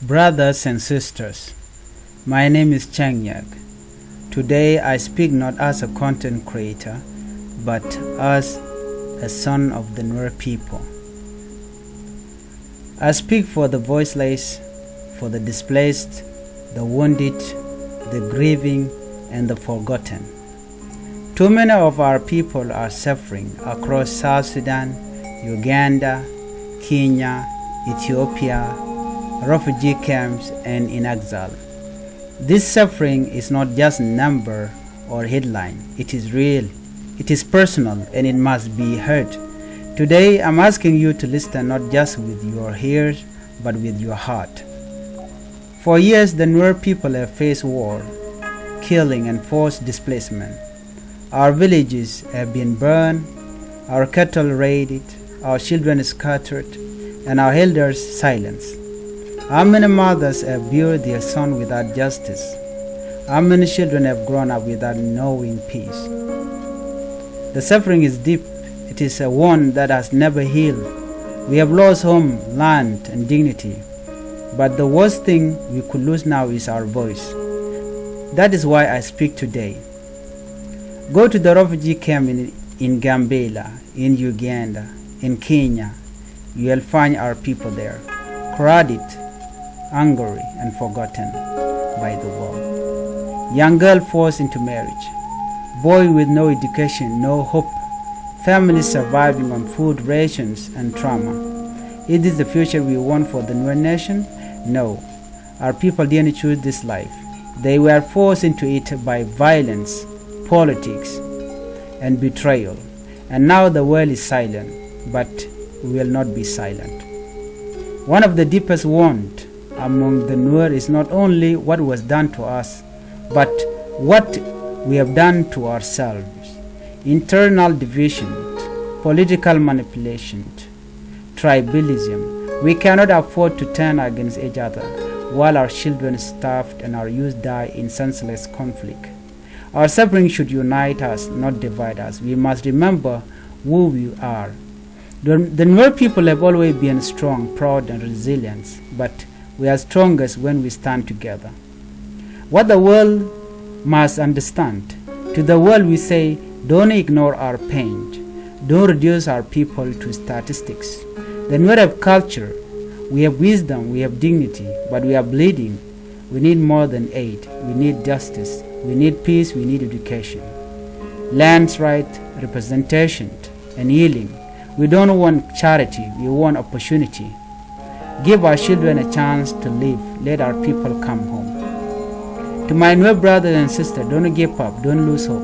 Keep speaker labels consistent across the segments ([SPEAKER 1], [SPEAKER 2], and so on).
[SPEAKER 1] Brothers and sisters, my name is Changkuoth Nyak. Today I speak not as a content creator, but as a son of the Nuer people. I speak for the voiceless, for the displaced, the wounded, the grieving, and the forgotten. Too many of our people are suffering across South Sudan, Uganda, Kenya, Ethiopia, refugee camps, and in exile. This suffering is not just number or headline. It is real, it is personal, and it must be heard. Today I'm asking you to listen not just with your ears, but with your heart. For years the Nuer people have faced war, killing, and forced displacement. Our villages have been burned, our cattle raided, our children scattered, and our elders silenced. How many mothers have buried their sons without justice? How many children have grown up without knowing peace? The suffering is deep. It is a wound that has never healed. We have lost home, land, and dignity. But the worst thing we could lose now is our voice. That is why I speak today. Go to the refugee camp in Gambela, in Uganda, in Kenya. You will find our people there, crowded, hungry, and forgotten by the world. Young girl forced into marriage, boy with no education, no hope, families surviving on food rations and trauma. Is this the future we want for the Nuer nation? No. Our people didn't choose this life. They were forced into it by violence, politics, and betrayal. And now the world is silent, but we will not be silent. One of the deepest wounds among the Nuer is not only what was done to us, but what we have done to ourselves. Internal division, political manipulation, tribalism. We cannot afford to turn against each other while our children starve and our youth die in senseless conflict. Our suffering should unite us, not divide us. We must remember who we are. The Nuer people have always been strong, proud, and resilient, but we are strongest when we stand together. What the world must understand. To the world we say, don't ignore our pain. Don't reduce our people to statistics. The Nuer have culture. We have wisdom. We have dignity. But we are bleeding. We need more than aid. We need justice. We need peace. We need education. Lands right, representation, and healing. We don't want charity. We want opportunity. Give our children a chance to live. Let our people come home. To my Nuer brothers and sisters, don't give up. Don't lose hope.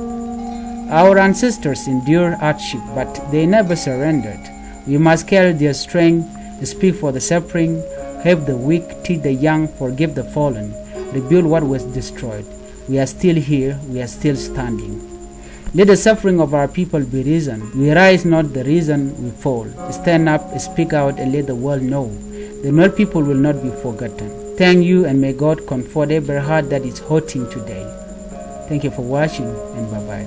[SPEAKER 1] Our ancestors endured hardship, but they never surrendered. We must carry their strength, speak for the suffering, help the weak, teach the young, forgive the fallen, rebuild what was destroyed. We are still here. We are still standing. Let the suffering of our people be reason. We rise, not the reason we fall. Stand up, speak out, and let the world know. The Nuer people will not be forgotten. Thank you, and may God comfort every heart that is hurting today. Thank you for watching, and bye-bye.